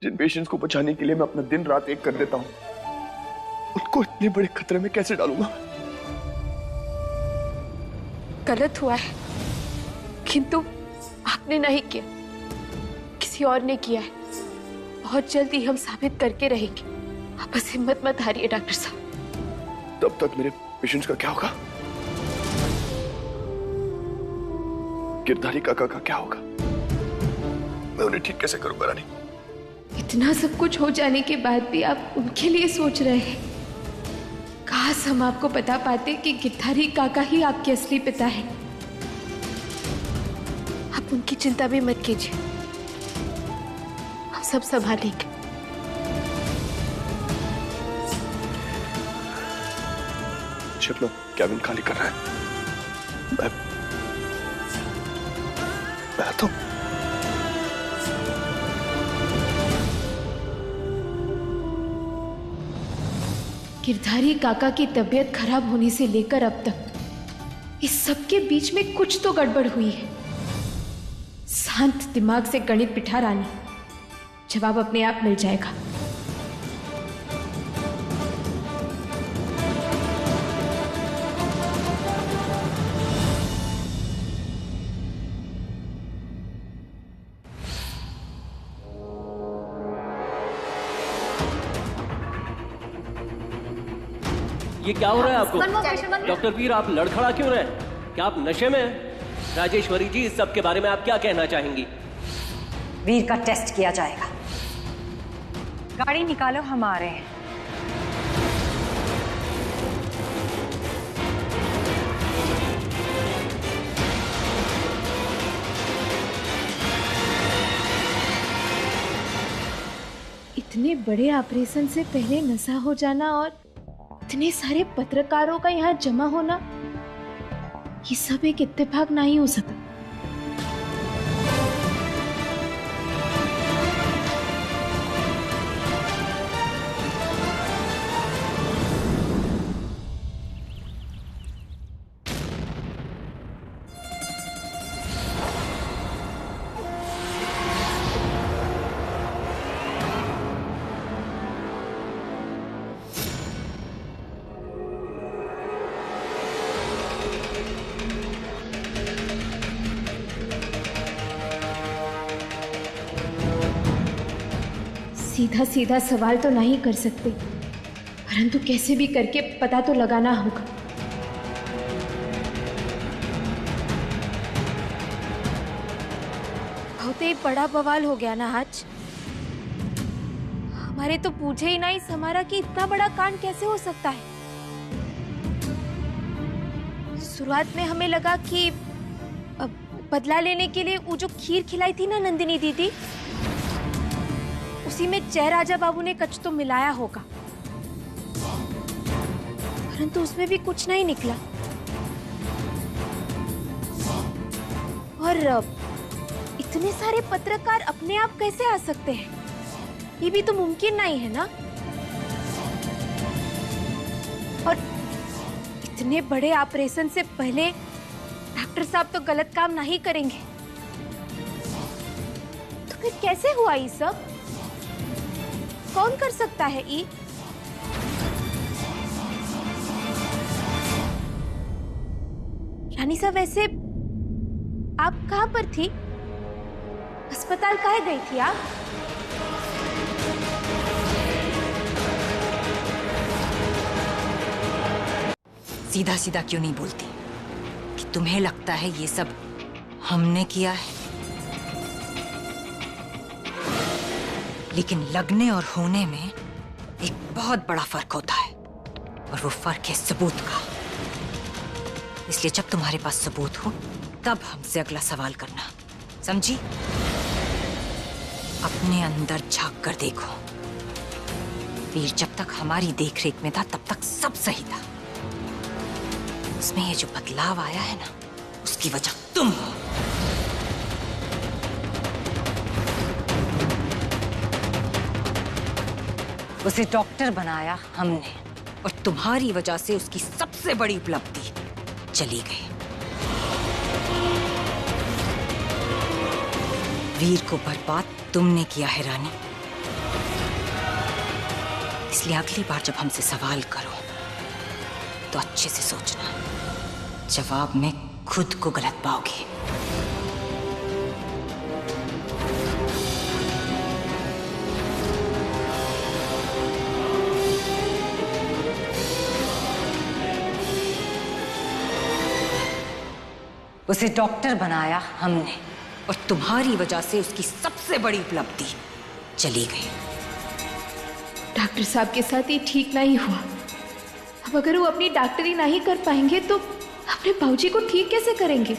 जिन patients को बचाने के लिए मैं अपना दिन रात एक कर देता हूं, उनको इतने बड़े खतरे में कैसे डालूंगा? गलत हुआ है, किंतु आपने नहीं किया, किसी और ने किया है। बहुत जल्दी हम साबित करके रहेंगे। आप बस हिम्मत मत हारिए डॉक्टर साहब। तब तक मेरे पेशेंट्स का क्या होगा? गिरधारी काका का क्या होगा? मैं उन्हें ठीक कैसे करूंगा रानी? इतना सब कुछ हो जाने के बाद भी आप उनके लिए सोच रहे हैं। काश हम आपको बता पाते कि गिरधारी काका ही आपके असली पिता हैं। आप उनकी चिंता भी मत कीजिए, हम सब संभालेंगे। अपना कैबिन खाली कर रहा है। मैं तो गिरधारी काका की तबीयत खराब होने से लेकर अब तक इस सब के बीच में कुछ तो गड़बड़ हुई है। शांत दिमाग से गणित बिठा रानी, जवाब अपने आप मिल जाएगा। ये क्या हो रहा है आपको? डॉक्टर वीर, आप लड़खड़ा क्यों रहे? क्या आप नशे में हैं? राजेश्वरी जी, इस सब के बारे में आप क्या कहना चाहेंगी? वीर का टेस्ट किया जाएगा। गाड़ी निकालो, हम आ रहे हैं। इतने बड़े ऑपरेशन से पहले नशा हो जाना और इतने सारे पत्रकारों का यहाँ जमा होना, ये सब एक इत्तेफाक नहीं हो सकता। सीधा सीधा सवाल तो नहीं कर सकते, परंतु कैसे भी करके पता तो लगाना होगा। बहुत ही बड़ा बवाल हो गया ना आज। हमारे तो पूछे ही नहीं समारा कि इतना बड़ा कांड कैसे हो सकता है। शुरुआत में हमें लगा कि बदला लेने के लिए वो जो खीर खिलाई थी ना नंदिनी दीदी, उसी में जय राजा बाबू ने कुछ तो मिलाया होगा, परंतु उसमें भी कुछ नहीं निकला। और इतने सारे पत्रकार अपने आप कैसे आ सकते हैं? ये भी तो मुमकिन नहीं है ना। और इतने बड़े ऑपरेशन से पहले डॉक्टर साहब तो गलत काम नहीं करेंगे, तो फिर कैसे हुआ ये सब? कौन कर सकता है ये? रानी साहब, वैसे आप कहां पर थी? अस्पताल काहे गई थी आप? सीधा सीधा क्यों नहीं बोलती कि तुम्हें लगता है ये सब हमने किया है? लेकिन लगने और होने में एक बहुत बड़ा फर्क होता है, और वो फर्क है सबूत का। इसलिए जब तुम्हारे पास सबूत हो तब हमसे अगला सवाल करना, समझी? अपने अंदर झांक कर देखो। वीर जब तक हमारी देखरेख में था तब तक सब सही था। उसमें ये जो बदलाव आया है ना, उसकी वजह तुम हो। उसे डॉक्टर बनाया हमने, और तुम्हारी वजह से उसकी सबसे बड़ी उपलब्धि चली गई। वीर को बर्बाद तुमने किया है रानी, इसलिए अगली बार जब हमसे सवाल करो तो अच्छे से सोचना, जवाब में खुद को गलत पाओगे। उसे डॉक्टर बनाया हमने और तुम्हारी वजह से उसकी सबसे बड़ी उपलब्धि चली गई। डॉक्टर साहब के साथ ये ठीक नहीं हुआ। अब अगर वो अपनी डॉक्टरी नहीं कर पाएंगे तो अपने बाबूजी को ठीक कैसे करेंगे?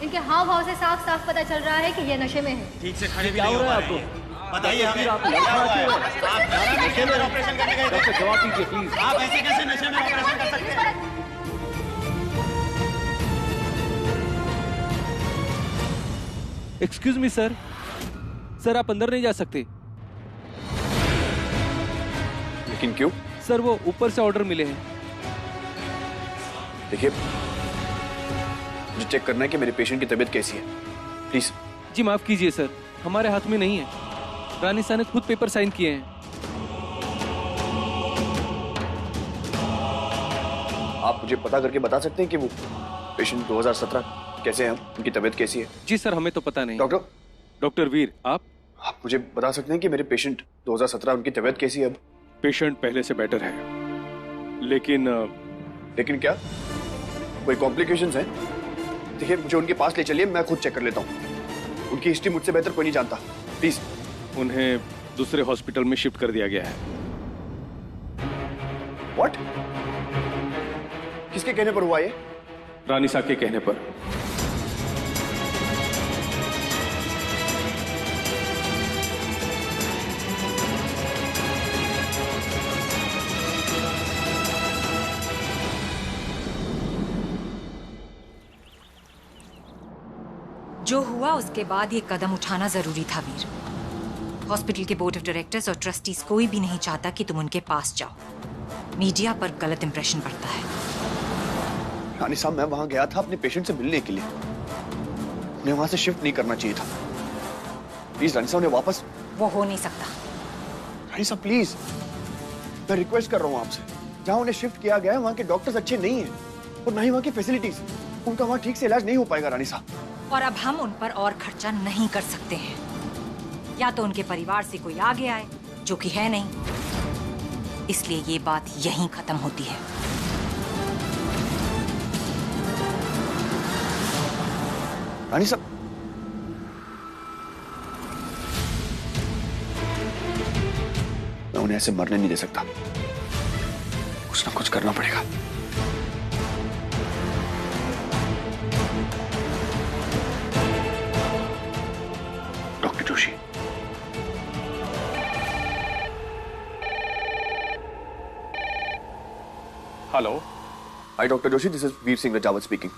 इनके हाव भाव से साफ साफ पता चल रहा है कि ये नशे में है। ठीक से खड़े भी क्या नहीं हो हो रहा पा है रही आपको? हैं। बताइए हमें आप क्या हुआ है? आप नशे में ऑपरेशन करने गए थे? डॉक्टर जवाब दीजिए प्लीज। आप ऐसे कैसे नशे में ऑपरेशन कर सकते हैं? एक्सक्यूज मी सर, सर आप अंदर नहीं जा सकते। लेकिन क्यों? सर वो ऊपर से ऑर्डर मिले हैं। देखिए, मुझे चेक करना है कि मेरे पेशेंट की तबीयत कैसी है, प्लीज। जी माफ कीजिए सर, हमारे हाथ में नहीं है। रानी साहब ने खुद पेपर साइन किए हैं। आप मुझे पता करके बता सकते हैं कि वो पेशेंट 2017 कैसे हैं, उनकी तबीयत कैसी है? जी सर, हमें तो पता नहीं। डॉक्टर, डॉक्टर वीर, आप मुझे बता सकते हैं कि मेरे पेशेंट 2017 उनकी तबीयत कैसी है अब? पेशेंट पहले से बेटर है, लेकिन लेकिन क्या कोई कॉम्प्लिकेशंस हैं? देखिए, मुझे उनके पास ले चलिए, मैं खुद चेक कर लेता हूँ। उनकी हिस्ट्री मुझसे बेहतर कोई नहीं जानता, प्लीज। उन्हें दूसरे हॉस्पिटल में शिफ्ट कर दिया गया है। व्हाट? किसके कहने पर हुआ ये? रानी साहब के कहने पर। जो हुआ उसके बाद ये कदम उठाना जरूरी था वीर। हॉस्पिटल के बोर्ड ऑफ डायरेक्टर्स और ट्रस्टीज कोई भी नहीं चाहता कि तुम उनके पास जाओ। मीडिया पर गलत इंप्रेशन पड़ता है। रानी साहब, मैं वहां गया था अपने पेशेंट से मिलने के लिए। उन्हें वहां से शिफ्ट नहीं करना चाहिए था। प्लीज रानी साहब, उन्हें वापस। वो हो नहीं सकता। रानी साहब प्लीज, मैं रिक्वेस्ट कर रहा हूँ आपसे। जहां उन्हें शिफ्ट किया गया है वहां के डॉक्टर्स अच्छे नहीं हैं और ना ही वहां की फैसिलिटीज। उनका वहां ठीक से इलाज नहीं हो पाएगा रानी साहब। और अब हम उन पर और खर्चा नहीं कर सकते हैं। या तो उनके परिवार से कोई आगे आए, जो कि है नहीं। इसलिए ये बात यहीं खत्म होती है। रानी साहब, मैं उन्हें ऐसे मरने नहीं दे सकता। कुछ ना कुछ करना पड़ेगा। Doctor Joshi. Hello. Hi doctor Joshi, this is Veer Singh Rajawat speaking.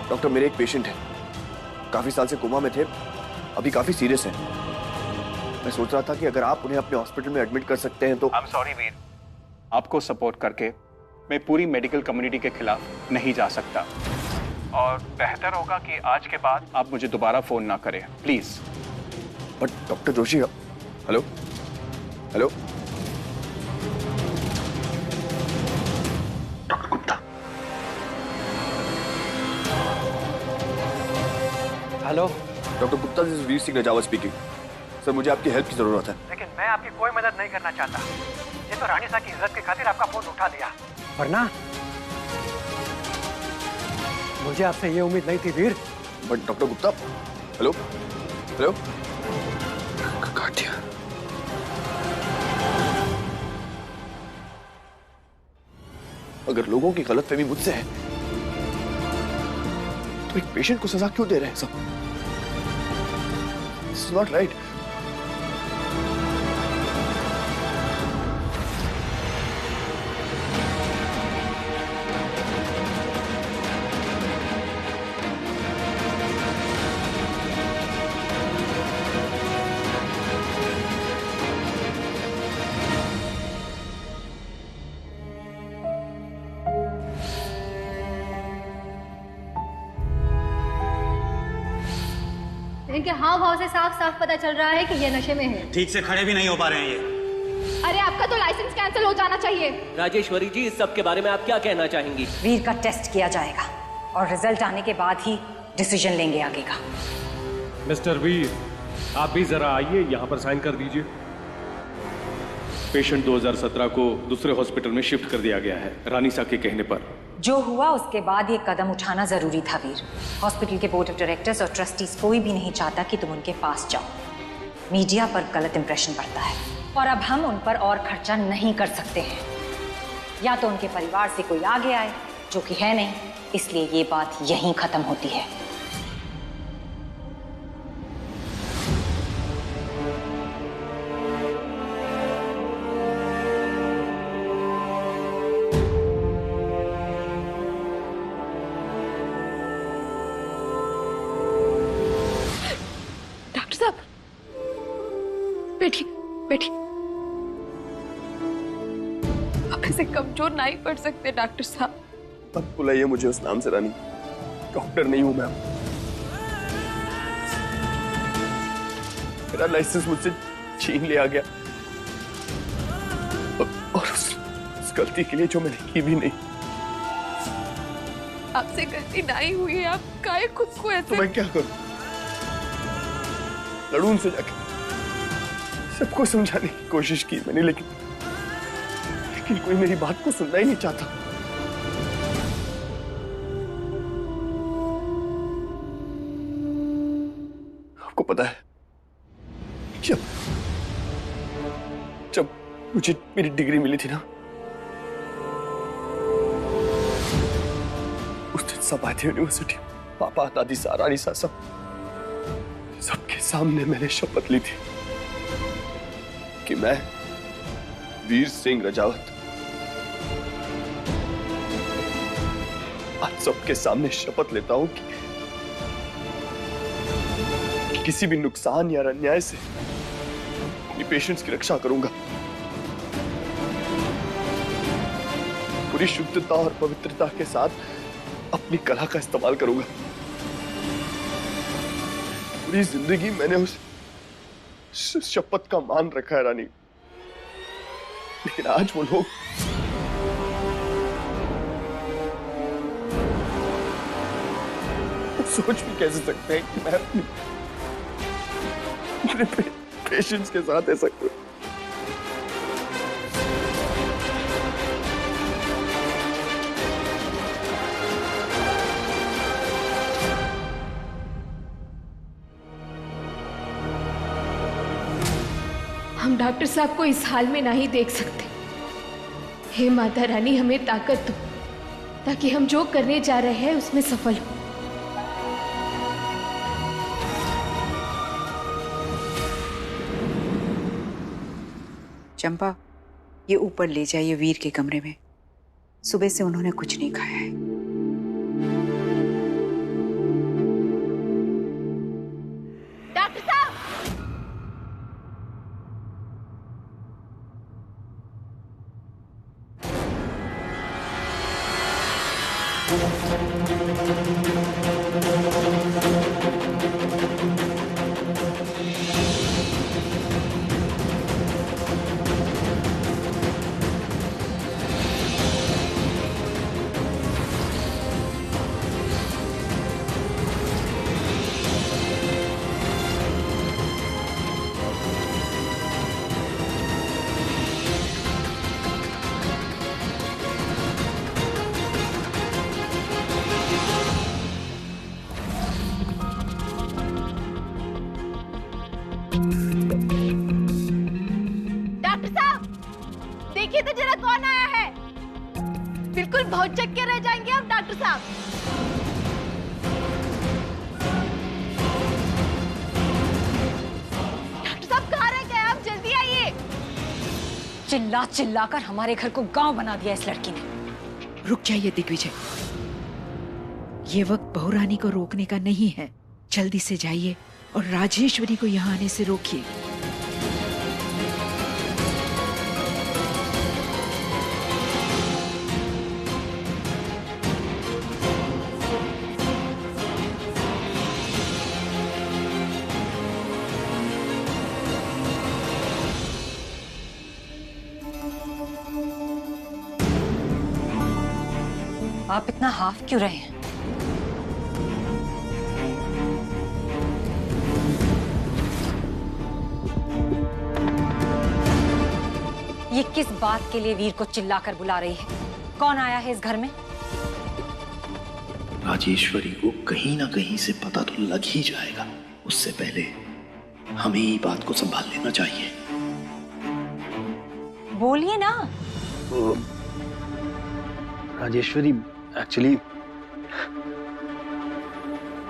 Doctor, मेरे एक पेशेंट है, काफी साल से कोमा में थे, अभी काफी सीरियस है। मैं सोच रहा था कि अगर आप उन्हें अपने हॉस्पिटल में एडमिट कर सकते हैं तो। आई एम सॉरी वीर, आपको सपोर्ट करके मैं पूरी मेडिकल कम्युनिटी के खिलाफ नहीं जा सकता और बेहतर होगा कि आज के बाद आप मुझे दोबारा फोन ना करें, please. But doctor Joshi, hello hello doctor Gupta. Hello doctor Gupta, this is Veer Singh Rajawat speaking. Sir, मुझे आपकी हेल्प की जरूरत है। लेकिन मैं आपकी कोई मदद नहीं करना चाहता। ये तो रानी साहब की इज्जत की खातिर आपका फोन उठा दिया, वरना मुझे आपसे ये उम्मीद नहीं थी Veer. But doctor Gupta, hello hello काट दिया। अगर लोगों की गलतफहमी मुझसे है तो एक पेशेंट को सजा क्यों दे रहे हैं सब? This is not right. इनके हाव भाव से साफ साफ पता चल रहा है कि ये नशे में है। ठीक से खड़े भी नहीं हो पा रहे हैं ये। अरे आपका तो लाइसेंस कैंसिल हो जाना चाहिए। राजेश्वरी जी, इस सब के बारे में आप क्या कहना चाहेंगी? वीर का टेस्ट किया जाएगा और रिजल्ट आने के बाद ही डिसीजन लेंगे आगे का। मिस्टर वीर, आप भी जरा आइए, यहाँ पर साइन कर दीजिए। पेशेंट 2017 को दूसरे हॉस्पिटल में शिफ्ट कर दिया गया है, रानीसा के कहने पर। जो हुआ उसके बाद ये कदम उठाना जरूरी था वीर। हॉस्पिटल के बोर्ड ऑफ डायरेक्टर्स और ट्रस्टीज कोई भी नहीं चाहता कि तुम उनके पास जाओ। मीडिया पर गलत इंप्रेशन पड़ता है और अब हम उन पर और खर्चा नहीं कर सकते हैं। या तो उनके परिवार से कोई आगे आए, जो कि है नहीं, इसलिए ये बात यहीं खत्म होती है। डॉक्टर साहब, बैठिए बैठिए। आप ऐसे कमजोर नहीं पड़ सकते डॉक्टर साहब। मत बुलाइए मुझे उस नाम से रानी, डॉक्टर नहीं हूं मैं। मेरा लाइसेंस मुझसे छीन लिया गया और उस गलती के लिए जो मैंने की भी नहीं। आपसे गलती नहीं हुई है, आप काहे खुद को ऐसे। तो मैं क्या करूं? लड़ूं उनसे जाके? सबको समझाने की कोशिश की मैंने, लेकिन कोई मेरी बात को सुनना ही नहीं चाहता। आपको पता है, जब मुझे मेरी डिग्री मिली थी ना, उस दिन सब आए थे यूनिवर्सिटी। पापा, दादी, रानी सा, सबके सामने मैंने शपथ ली थी कि मैं वीर सिंह रजावत आज सबके सामने शपथ लेता हूं कि किसी भी नुकसान या अन्याय से अपनी पेशेंट्स की रक्षा करूंगा। पूरी शुद्धता और पवित्रता के साथ अपनी कला का इस्तेमाल करूंगा। पूरी जिंदगी मैंने उस शपथ का मान रखा है रानी, लेकिन आज वो लोग सोच भी कैसे सकते हैं कि मैं अपने पेशेंट्स के साथ ऐसा करूं। हम डॉक्टर साहब को इस हाल में नहीं देख सकते। हे माता रानी, हमें ताकत दो ताकि हम जो करने जा रहे हैं उसमें सफल हो। चंपा, ये ऊपर ले जाइए वीर के कमरे में। सुबह से उन्होंने कुछ नहीं खाया है। डॉक्टर साहब, देखिए तो जरा कौन आया है। बिल्कुल भौचक्के के रह जाएंगे आप डॉक्टर साहब। डॉक्टर साहब कहाँ रह गए आप? जल्दी आइए। चिल्ला चिल्ला कर हमारे घर को गांव बना दिया इस लड़की ने। रुक जाइए दिग्विजय, ये वक्त बहुरानी को रोकने का नहीं है। जल्दी से जाइए और राजेश्वरी को यहाँ आने से रोकिए। आप इतना हाफ क्यों रहे हैं? ये किस बात के लिए वीर को चिल्लाकर बुला रही है? कौन आया है इस घर में? राजेश्वरी को कहीं ना कहीं से पता तो लग ही जाएगा। उससे पहले हमें ही बात को संभाल लेना चाहिए। बोलिए ना। राजेश्वरी, एक्चुअली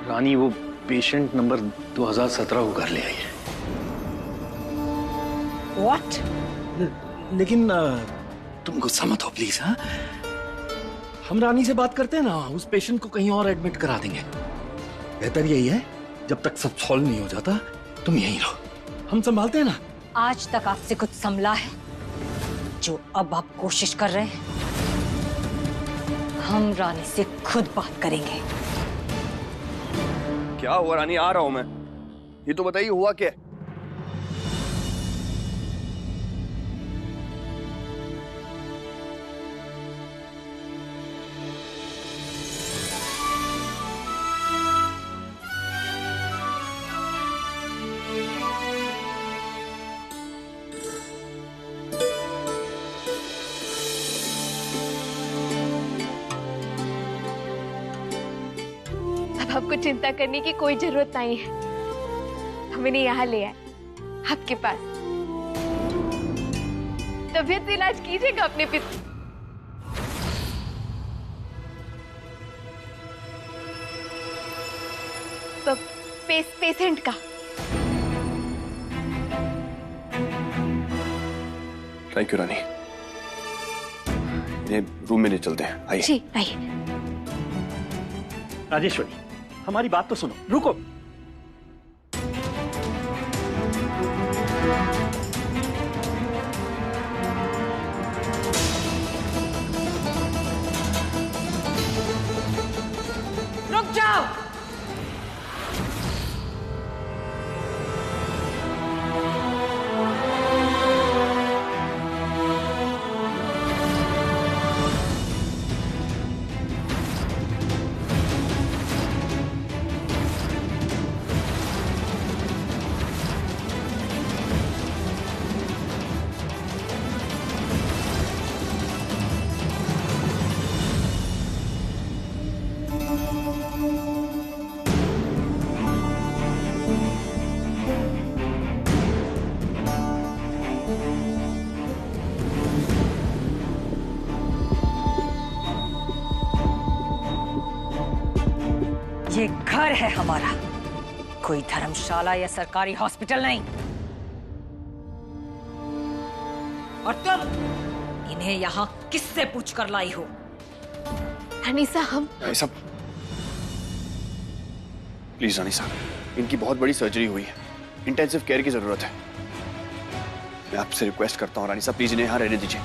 रानी वो पेशेंट नंबर 2017 को घर ले आई है। What? लेकिन तुम गुस्सा मत हो प्लीज। हाँ, हम रानी से बात करते हैं ना, उस पेशेंट को कहीं और एडमिट करा देंगे। बेहतर यही है, जब तक सब सॉल्व नहीं हो जाता तुम यहीं रहो, हम संभालते हैं ना। आज तक आपसे कुछ संभला है जो अब आप कोशिश कर रहे हैं? हम रानी से खुद बात करेंगे। क्या हुआ रानी? आ रहा हूं मैं। ये तो बताइए हुआ क्या? आपको चिंता करने की कोई जरूरत नहीं है। हम इन्हें यहाँ ले आए आपके पास। तबीयत से इलाज कीजिएगा अपने पिता। पेशेंट का। थैंक यू रानी। इन्हें रूम में ले चलते हैं। आइए। जी आइए। राजेश्वरी, हमारी बात तो सुनो। रुको। रुक जाओ। ये घर है हमारा, कोई धर्मशाला या सरकारी हॉस्पिटल नहीं। और तुम इन्हें यहाँ किससे पूछकर लाई हो? रानी साहब। रानी साहब प्लीज, रानी साहब इनकी बहुत बड़ी सर्जरी हुई है, इंटेंसिव केयर की जरूरत है। मैं आपसे रिक्वेस्ट करता हूँ रानी साहब, प्लीज इन्हें यहाँ रहने दीजिए।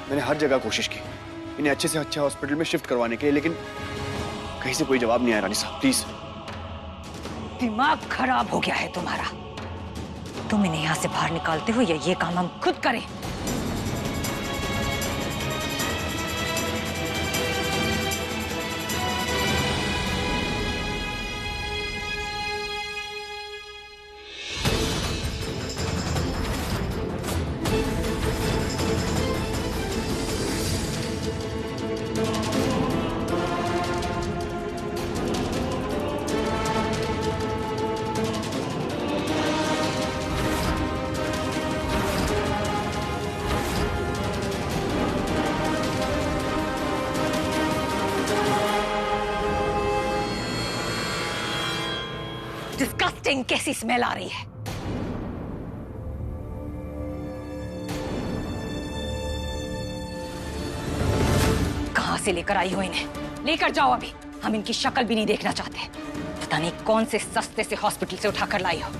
मैंने हर जगह कोशिश की इन्हें अच्छे से अच्छे हॉस्पिटल में शिफ्ट करवाने के लिए, लेकिन कहीं से कोई जवाब नहीं आया। रानी साहब प्लीज। दिमाग खराब हो गया है तुम्हारा। तुम इन्हें यहाँ से बाहर निकालते हो या ये काम हम खुद करें? डिस्गस्टिंग कैसी स्मेल आ रही है। कहां से लेकर आई हो इन्हें? लेकर जाओ अभी, हम इनकी शक्ल भी नहीं देखना चाहते। पता नहीं कौन से सस्ते से हॉस्पिटल से उठाकर लाई हो।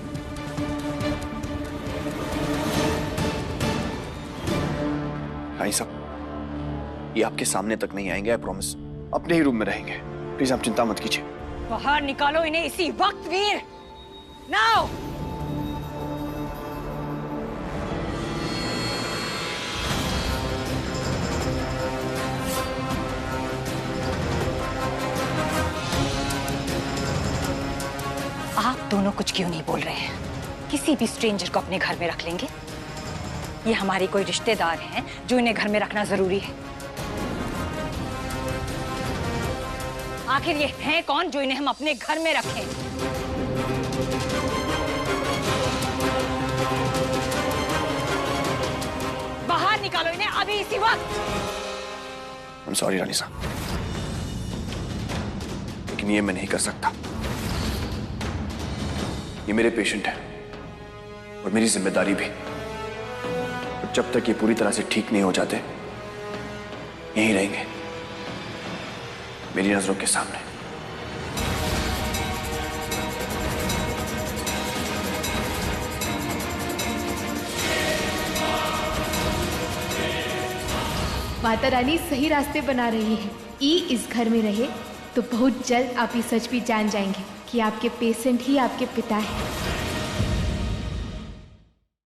रानी साहब ये आपके सामने तक नहीं आएंगे, आई प्रॉमिस। अपने ही रूम में रहेंगे, प्लीज आप चिंता मत कीजिए। बाहर निकालो इन्हें इसी वक्त वीर। नाउ। दोनों कुछ क्यों नहीं बोल रहे हैं? किसी भी स्ट्रेंजर को अपने घर में रख लेंगे? ये हमारे कोई रिश्तेदार हैं जो इन्हें घर में रखना जरूरी है? आखिर ये हैं कौन जो इन्हें हम अपने घर में रखें? बाहर निकालो इन्हें अभी, इसी वक्त। I'm sorry रानी साहब, लेकिन ये मैं नहीं कर सकता। ये मेरे पेशेंट हैं और मेरी जिम्मेदारी भी। और जब तक ये पूरी तरह से ठीक नहीं हो जाते, यहीं रहेंगे मेरी नजरों के सामने। माता रानी सही रास्ते बना रही है। ई इस घर में रहे तो बहुत जल्द आप ये सच भी जान जाएंगे कि आपके पेशेंट ही आपके पिता हैं।